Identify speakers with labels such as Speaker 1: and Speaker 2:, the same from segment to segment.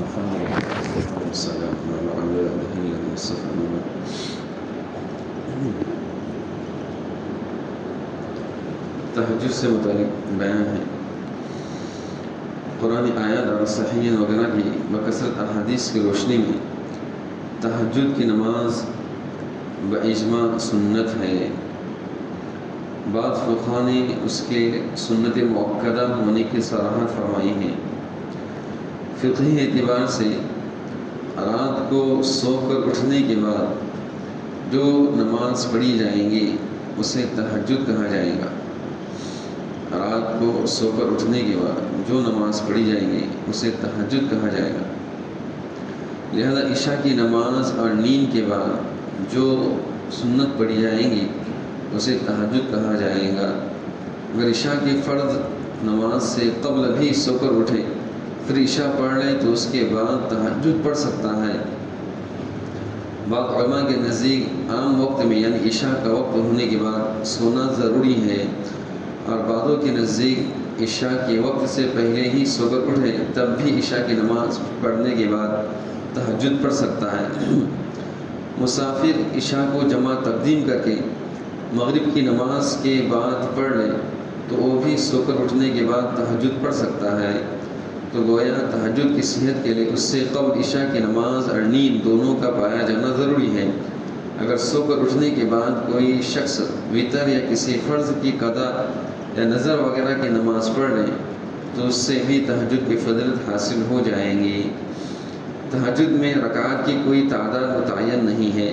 Speaker 1: الحمد لله والسلام على آله وصحبه. تہجد سے متعلق بیان ہے. قرآن آیات اور صحیح وغیرہ کی بکثرت احادیث کی روشنی میں تہجد کی نماز باجماع سنت ہے. بعض فقہاء نے اس کے سنت مؤکدہ ہونے کی صراحت فرمائی ہے. فقہی اعتبار سے رات کو سو کر اٹھنے کے بعد جو نماز پڑھی جائیں گی اسے تہجد کہا جائے گا. رات کو سو کر اٹھنے کے بعد جو نماز پڑھی جائیں گی اسے تہجد کہا جائے گا. لہذا عشاء کی نماز اور نیند کے بعد جو سنت پڑھی جائیں گی اسے تہجد کہا جائے گا. اگر عشاء کی فرض نماز سے قبل بھی سو کر اٹھے پھر عشاء پڑھ لے تو اس کے بعد تہجد پڑھ سکتا ہے. بعض علماء کے نزدیک عام وقت میں یعنی عشاء کا وقت ہونے کے بعد سونا ضروری ہے، اور بعضوں کے نزدیک عشاء کے وقت سے پہلے ہی سو کر اٹھے تب بھی عشاء کی نماز پڑھنے کے بعد تہجد پڑھ سکتا ہے. مسافر عشاء کو جمع تقدیم کر کے مغرب کی نماز کے بعد پڑھ لے تو وہ بھی سو کر اٹھنے کے بعد تہجد پڑھ سکتا ہے. تو گویا تہجد کی صحت کے لیے اس سے قبل عشاء کی نماز اور نیند دونوں کا پایا جانا ضروری ہے. اگر سو کر اٹھنے کے بعد کوئی شخص وتر یا کسی فرض کی قضا یا نظر وغیرہ کی نماز پڑھ لے تو اس سے بھی تہجد کی فضیلت حاصل ہو جائیں گی. تہجد میں رکعات کی کوئی تعداد متعین نہیں ہے.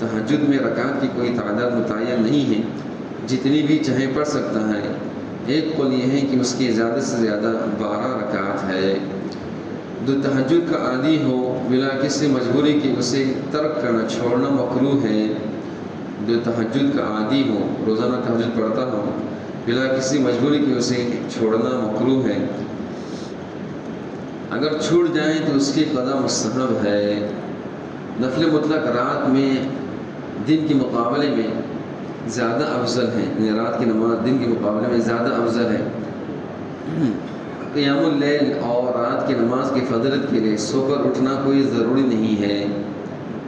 Speaker 1: تہجد میں رکعات کی کوئی تعداد متعین نہیں ہے، جتنی بھی چاہے پڑھ سکتا ہے. ایک قول یہ ہے کہ اس کی زیادہ سے زیادہ 12 رکعات ہے. جو تہجد کا عادی ہو بلا کسی مجبوری کی اسے ترک کرنا چھوڑنا مکروہ ہے. جو تہجد کا عادی ہو روزانہ تہجد پڑھتا ہو بلا کسی مجبوری کی اسے چھوڑنا مکروہ ہے. اگر چھوٹ جائیں تو اس کی قضا مستحب ہے. نفل مطلق رات میں دن کے مقابلے میں زیادہ افضل ہے، یعنی رات کی نماز دن کے مقابلے میں زیادہ افضل ہے. قیام اللیل اور رات کی نماز کی فضیلت کے لیے سو کر اٹھنا کوئی ضروری نہیں ہے،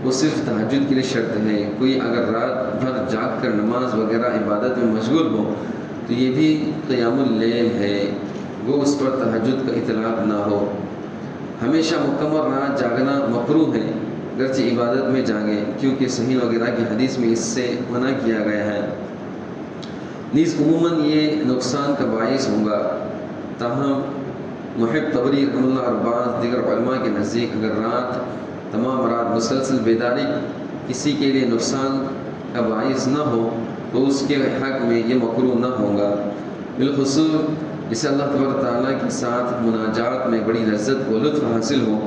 Speaker 1: وہ صرف تہجد کے لیے شرط ہے. کوئی اگر رات بھر جاگ کر نماز وغیرہ عبادت میں مشغول ہو تو یہ بھی قیام اللیل ہے، وہ اس پر تہجد کا اطلاق نہ ہو. ہمیشہ مکمل رات جاگنا مکروہ ہے گرچہ عبادت میں جاگے، کیونکہ صحیح وغیرہ کی حدیث میں اس سے منع کیا گیا ہے. نیز عموماً یہ نقصان کا باعث ہوگا. تاہم محب طبری رحمہ اللہ اور بعض دیگر علماء کے نزدیک اگر رات تمام رات مسلسل بیداری کسی کے لیے نقصان کا باعث نہ ہو تو اس کے حق میں یہ مکروہ نہ ہوگا. بالخصوص جسے اللہ تبارک تعالیٰ کے ساتھ مناجات میں بڑی لذت و لطف حاصل ہو،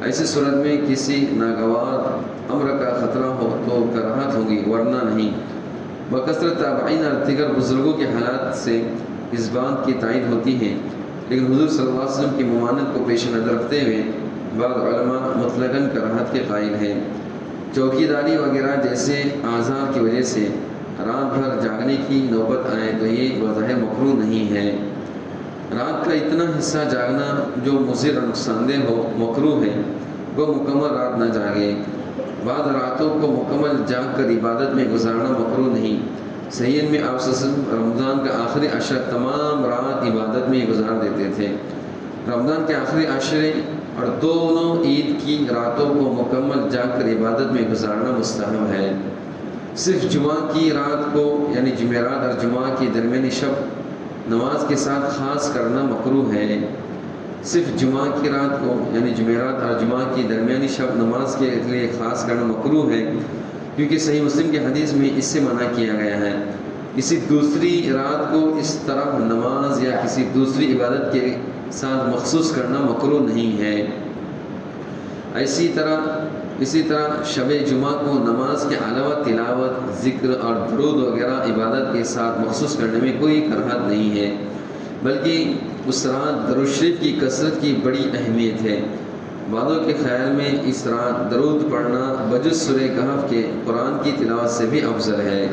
Speaker 1: ایسی صورت میں کسی ناگوار امر کا خطرہ ہو تو کراہت ہوگی ورنہ نہیں. بکثرت تابعین اور دیگر بزرگوں کے حالات سے اس بات کی تائید ہوتی ہے، لیکن حضور صلی اللہ علیہ وسلم کی ممانعت کو پیش نظر رکھتے ہوئے بعض علماء مطلقاً کراہت کے قائل ہیں. چوکی داری وغیرہ جیسے اعذار کی وجہ سے رات بھر جاگنے کی نوبت آئے تو یہ بظاہر مکروہ نہیں ہے. رات کا اتنا حصہ جاگنا جو مضر اور نقصان دہ ہو مکروہ ہے، وہ مکمل رات نہ جاگے. بعض راتوں کو مکمل جاگ کر عبادت میں گزارنا مکروہ نہیں. صحیح میں آپ رمضان کا آخری عشر تمام رات عبادت میں گزار دیتے تھے. رمضان کے آخری عشرے اور دونوں عید کی راتوں کو مکمل جاگ کر عبادت میں گزارنا مستحب ہے. صرف جمعہ کی رات کو یعنی جمعرات اور جمعہ کی درمیانی شب نماز کے ساتھ خاص کرنا مکروہ ہے. صرف جمعہ کی رات کو یعنی جمعرات اور جمعہ کی درمیانی شب نماز کے لیے خاص کرنا مکروہ ہے، کیونکہ صحیح مسلم کی حدیث میں اس سے منع کیا گیا ہے. کسی دوسری رات کو اس طرح نماز یا کسی دوسری عبادت کے ساتھ مخصوص کرنا مکروہ نہیں ہے. اسی طرح شب جمعہ کو نماز کے علاوہ تلاوت، ذکر اور درود وغیرہ عبادت کے ساتھ مخصوص کرنے میں کوئی کراہت نہیں ہے، بلکہ اس رات درود شریف کی کثرت کی بڑی اہمیت ہے. بعضوں کے خیال میں اس رات درود پڑھنا بجز سورہ کہف کے قرآن کی تلاوت سے بھی افضل ہے.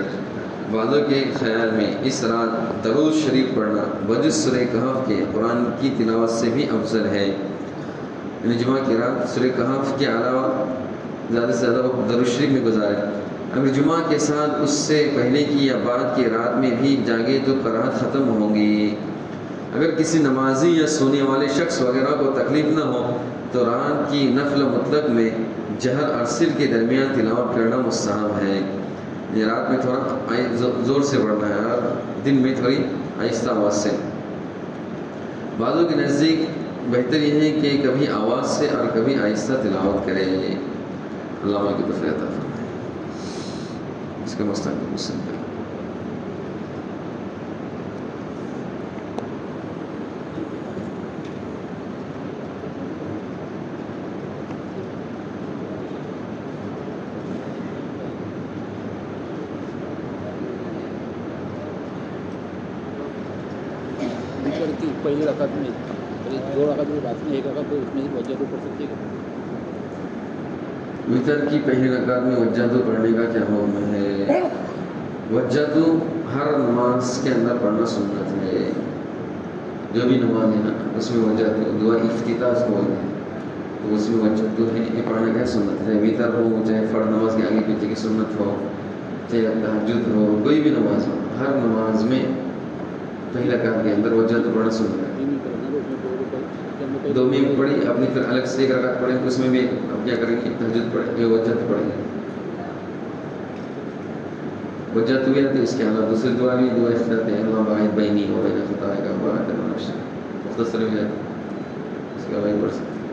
Speaker 1: بعضوں کے خیال میں اس رات درود شریف پڑھنا بجز سورہ کہف کے قرآن کی تلاوت سے بھی افضل ہے. یعنی جمعہ کی رات سورہ کہف کے علاوہ زیادہ سے زیادہ وقت درود شریف میں گزارے. اگر جمعہ کے ساتھ اس سے پہلے کی یا بعد کی رات میں بھی جاگے تو قرات ختم ہوں گی. اگر کسی نمازی یا سونے والے شخص وغیرہ کو تکلیف نہ ہو تو رات کی نفل مطلق میں جہر اور سر کے درمیان تلاوت کرنا مستحب ہے. یہ رات میں تھوڑا زور سے پڑھنا ہے اور دن میں تھوڑی آہستہ آواز سے. بعضوں کے نزدیک بہتر یہ ہے کہ کبھی آواز سے اور کبھی آہستہ تلاوت کرے. علامہ کی توفیق عطا فرمائے. اس کا مستقبل مسلم.
Speaker 2: پہلی رکعت میں 2 رکعت میں بعد میں 1 رکعت تو اس میں وجہ تو پڑھ سکتے ہیں.
Speaker 1: وطر کی پہلی رکعت میں وجہ پڑھنے کا کیا حکم ہے؟ وجہ ہر نماز کے اندر پڑھنا سنت ہے. جو بھی نماز ہے نا اس میں وجہ دعا افتتاح کو بولتے ہیں تو اس میں وجہ ہے یہ پڑھنے کا سنت ہے. وطر ہو چاہے فرض نماز کے آگے پیچھے کی سنت ہو چاہے تہجد ہو کوئی بھی نماز ہو ہر نماز میں پہلی رکعت کے اندر وجہ پڑھنا سنت ہے. 2 میں پڑھی اپنی پھر الگ سے 1 رکعت پڑھیں تو اس میں بھی اب کیا کریں گے تہجد پڑھیں گے وجہ پڑھیں گے. وجہ تو ہے تو اس کے علاوہ دوسری دعا بھی دعا افتتاح ہے. اللہ باعث بینی و بین خطائے کا بارک اللہ مختصر ہو جائے اس کے بعد پڑھ سکتے ہیں.